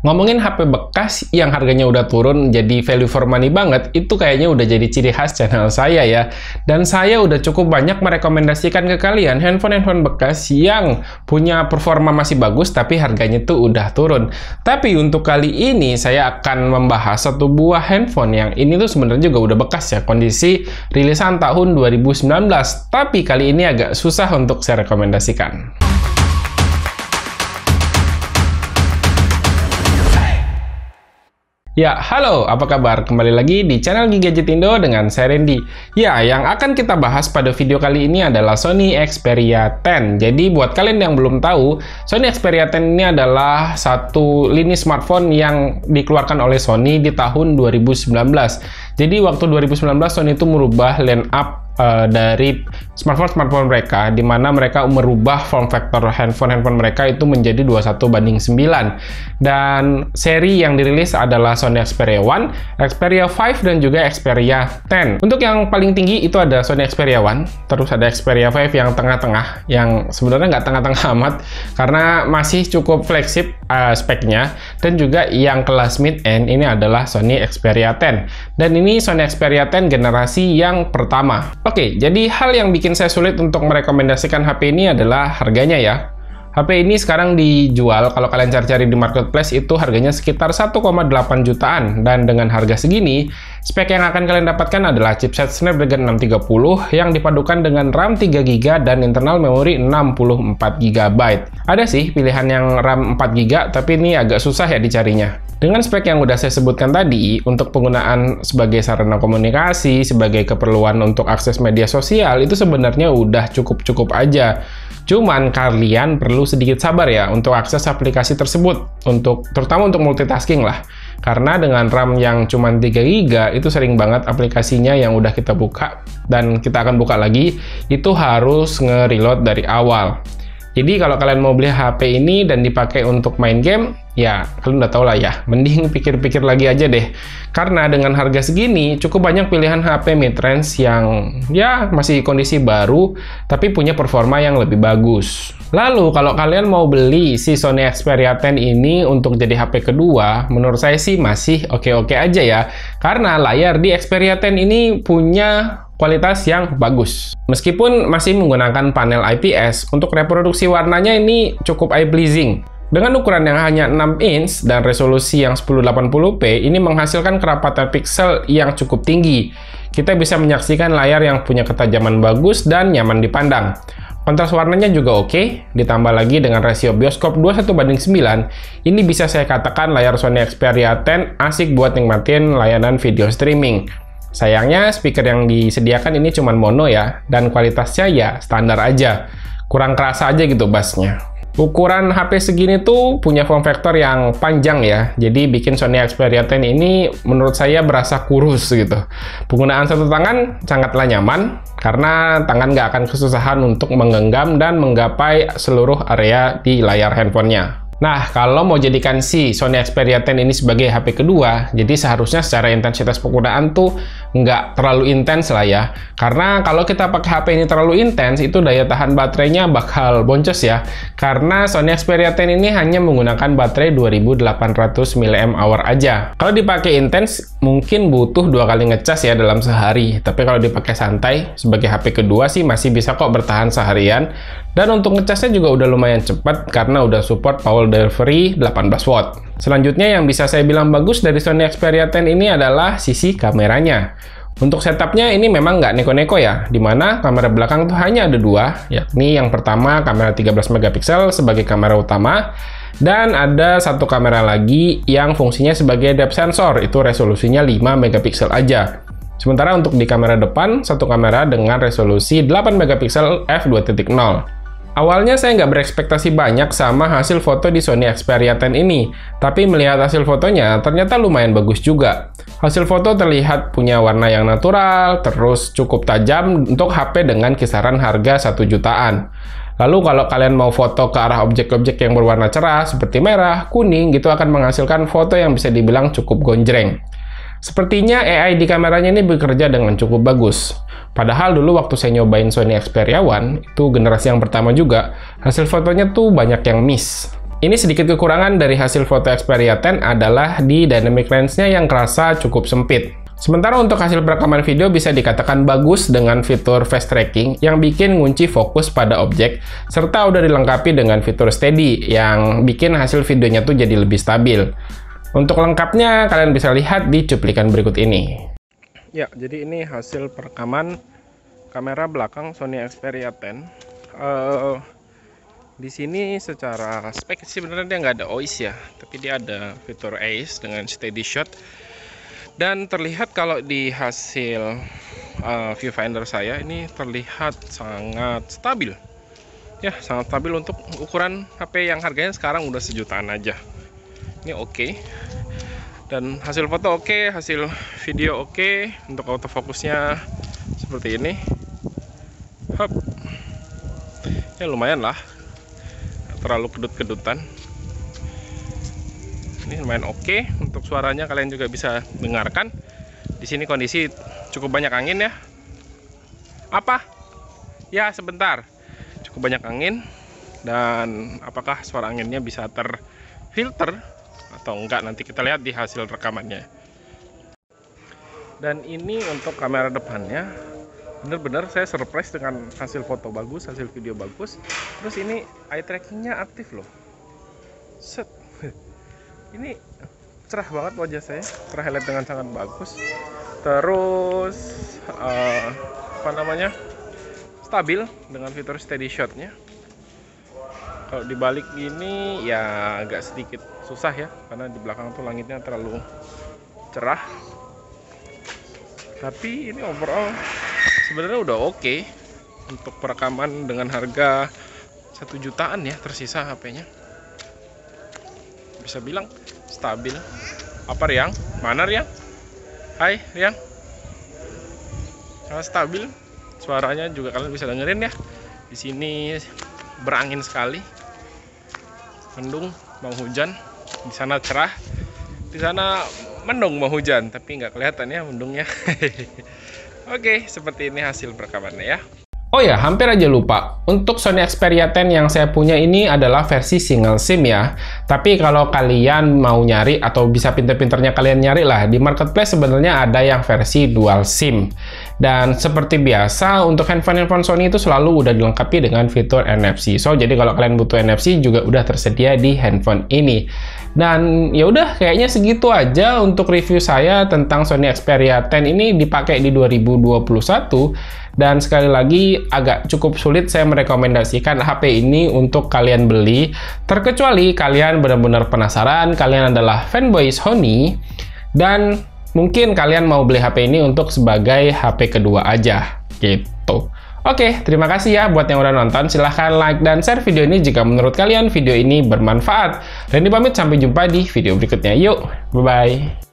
Ngomongin HP bekas yang harganya udah turun jadi value for money banget, itu kayaknya udah jadi ciri khas channel saya ya. Dan saya udah cukup banyak merekomendasikan ke kalian handphone-handphone bekas yang punya performa masih bagus tapi harganya tuh udah turun. Tapi untuk kali ini saya akan membahas satu buah handphone yang ini tuh sebenarnya juga udah bekas ya, kondisi rilisan tahun 2019. Tapi kali ini agak susah untuk saya rekomendasikan. Ya, halo, apa kabar? Kembali lagi di channel Gadget Indo dengan saya Randy. Ya, yang akan kita bahas pada video kali ini adalah Sony Xperia 10. Jadi, buat kalian yang belum tahu, Sony Xperia 10 ini adalah satu lini smartphone yang dikeluarkan oleh Sony di tahun 2019. Jadi, waktu 2019, Sony itu merubah line up dari smartphone mereka, di mana mereka merubah form factor handphone mereka itu menjadi 21:9. Dan seri yang dirilis adalah Sony Xperia 1, Xperia 5, dan juga Xperia 10. Untuk yang paling tinggi itu ada Sony Xperia 1, terus ada Xperia 5 yang tengah-tengah, yang sebenarnya nggak tengah-tengah amat, karena masih cukup flagship speknya, dan juga yang kelas mid-end ini adalah Sony Xperia 10. Dan ini Sony Xperia 10 generasi yang pertama. Oke, jadi hal yang bikin saya sulit untuk merekomendasikan HP ini adalah harganya ya. HP ini sekarang dijual, kalau kalian cari-cari di marketplace, itu harganya sekitar 1,8 jutaan. Dan dengan harga segini, spek yang akan kalian dapatkan adalah chipset Snapdragon 630 yang dipadukan dengan RAM 3GB dan internal memori 64GB. Ada sih pilihan yang RAM 4GB, tapi ini agak susah ya dicarinya. Dengan spek yang udah saya sebutkan tadi, untuk penggunaan sebagai sarana komunikasi, sebagai keperluan untuk akses media sosial, itu sebenarnya udah cukup-cukup aja. Cuman kalian perlu sedikit sabar ya untuk akses aplikasi tersebut, terutama untuk multitasking lah. Karena dengan RAM yang cuma 3GB, itu sering banget aplikasinya yang udah kita buka, dan kita akan buka lagi, itu harus nge-reload dari awal. Jadi kalau kalian mau beli HP ini dan dipakai untuk main game, ya kalian udah tau lah ya, mending pikir-pikir lagi aja deh. Karena dengan harga segini, cukup banyak pilihan HP mid-range yang ya masih kondisi baru, tapi punya performa yang lebih bagus. Lalu kalau kalian mau beli si Sony Xperia 10 ini untuk jadi HP kedua, menurut saya sih masih oke-oke aja ya. Karena layar di Xperia 10 ini punya kualitas yang bagus. Meskipun masih menggunakan panel IPS, untuk reproduksi warnanya ini cukup eye-pleasing. Dengan ukuran yang hanya 6 inch dan resolusi yang 1080p, ini menghasilkan kerapatan pixel yang cukup tinggi. Kita bisa menyaksikan layar yang punya ketajaman bagus dan nyaman dipandang. Kontras warnanya juga oke, ditambah lagi dengan rasio bioskop 21:9, ini bisa saya katakan layar Sony Xperia 10 asik buat nikmatin layanan video streaming. Sayangnya, speaker yang disediakan ini cuma mono ya, dan kualitasnya ya standar aja. Kurang kerasa aja gitu bassnya. Ukuran HP segini tuh punya form factor yang panjang ya, jadi bikin Sony Xperia 10 ini menurut saya berasa kurus gitu. Penggunaan satu tangan sangatlah nyaman, karena tangan nggak akan kesusahan untuk menggenggam dan menggapai seluruh area di layar handphonenya. Nah, kalau mau jadikan si Sony Xperia 10 ini sebagai HP kedua, jadi seharusnya secara intensitas penggunaan tuh nggak terlalu intens lah ya. Karena kalau kita pakai HP ini terlalu intens, itu daya tahan baterainya bakal boncos ya. Karena Sony Xperia 10 ini hanya menggunakan baterai 2800 mAh aja. Kalau dipakai intens, mungkin butuh 2 kali ngecas ya dalam sehari. Tapi kalau dipakai santai, sebagai HP kedua sih masih bisa kok bertahan seharian. Dan untuk ngecasnya juga udah lumayan cepat karena udah support power delivery 18 watt. Selanjutnya yang bisa saya bilang bagus dari Sony Xperia 10 ini adalah sisi kameranya. Untuk setupnya ini memang nggak neko-neko ya, dimana kamera belakang tuh hanya ada 2, yakni yang pertama kamera 13 megapiksel sebagai kamera utama, dan ada satu kamera lagi yang fungsinya sebagai depth sensor, itu resolusinya 5 megapiksel aja. Sementara untuk di kamera depan, satu kamera dengan resolusi 8 megapiksel f2.0. Awalnya saya nggak berekspektasi banyak sama hasil foto di Sony Xperia 10 ini, tapi melihat hasil fotonya ternyata lumayan bagus juga. Hasil foto terlihat punya warna yang natural, terus cukup tajam untuk HP dengan kisaran harga 1 jutaan. Lalu kalau kalian mau foto ke arah objek-objek yang berwarna cerah seperti merah, kuning, gitu akan menghasilkan foto yang bisa dibilang cukup gonjreng. Sepertinya AI di kameranya ini bekerja dengan cukup bagus. Padahal dulu waktu saya nyobain Sony Xperia 1, itu generasi yang pertama juga, hasil fotonya tuh banyak yang miss. Ini sedikit kekurangan dari hasil foto Xperia 10 adalah di dynamic range-nya yang kerasa cukup sempit. Sementara untuk hasil perekaman video bisa dikatakan bagus dengan fitur fast tracking yang bikin ngunci fokus pada objek, serta udah dilengkapi dengan fitur steady yang bikin hasil videonya tuh jadi lebih stabil. Untuk lengkapnya kalian bisa lihat di cuplikan berikut ini. Ya, jadi ini hasil perekaman kamera belakang Sony Xperia 10. Di sini secara spek sebenarnya dia nggak ada OIS ya, tapi dia ada fitur ACE dengan steady shot. Dan terlihat kalau di hasil viewfinder saya ini terlihat sangat stabil. Ya, sangat stabil untuk ukuran HP yang harganya sekarang udah sejutaan aja. Ini oke. Dan hasil foto oke, hasil video oke. Untuk autofokusnya seperti ini. Hop. Ya lumayan lah. Terlalu kedut-kedutan. Ini lumayan oke. Untuk suaranya kalian juga bisa dengarkan. Di sini kondisi cukup banyak angin ya. Apa? Ya sebentar. Cukup banyak angin. Dan apakah suara anginnya bisa terfilter atau enggak, nanti kita lihat di hasil rekamannya. Dan ini untuk kamera depannya. Bener-bener saya surprise dengan hasil foto bagus, hasil video bagus. Terus ini eye trackingnya aktif loh. Set. Ini cerah banget wajah saya, terhighlight dengan sangat bagus. Terus stabil dengan fitur steady shotnya. Kalau dibalik ini ya agak sedikit susah ya, karena di belakang tuh langitnya terlalu cerah. Tapi ini overall sebenarnya udah oke untuk perekaman dengan harga 1 jutaan ya, tersisa HP-nya. Bisa bilang stabil. Apa Riang? Mana Riang? Hai Riang. Sangat stabil. Suaranya juga kalian bisa dengerin ya. Di sini berangin sekali. Mendung, mau hujan. Di sana cerah. Di sana mendung mau hujan, tapi nggak kelihatan ya mendungnya. Oke, seperti ini hasil perekamannya ya. Oh ya, hampir aja lupa. Untuk Sony Xperia 10 yang saya punya ini adalah versi single SIM ya. Tapi kalau kalian mau nyari atau bisa pinter-pinternya kalian nyari lah, di marketplace sebenarnya ada yang versi dual SIM. Dan seperti biasa untuk handphone Sony itu selalu udah dilengkapi dengan fitur NFC. So, jadi kalau kalian butuh NFC juga udah tersedia di handphone ini. Dan ya udah kayaknya segitu aja untuk review saya tentang Sony Xperia 10 ini dipakai di 2021. Dan sekali lagi agak cukup sulit saya merekomendasikan HP ini untuk kalian beli, terkecuali kalian benar-benar penasaran, kalian adalah fanboy Sony dan mungkin kalian mau beli HP ini untuk sebagai HP kedua aja gitu. Oke, terima kasih ya buat yang udah nonton. Silahkan like dan share video ini jika menurut kalian video ini bermanfaat. Randy pamit, sampai jumpa di video berikutnya. Yuk, bye-bye.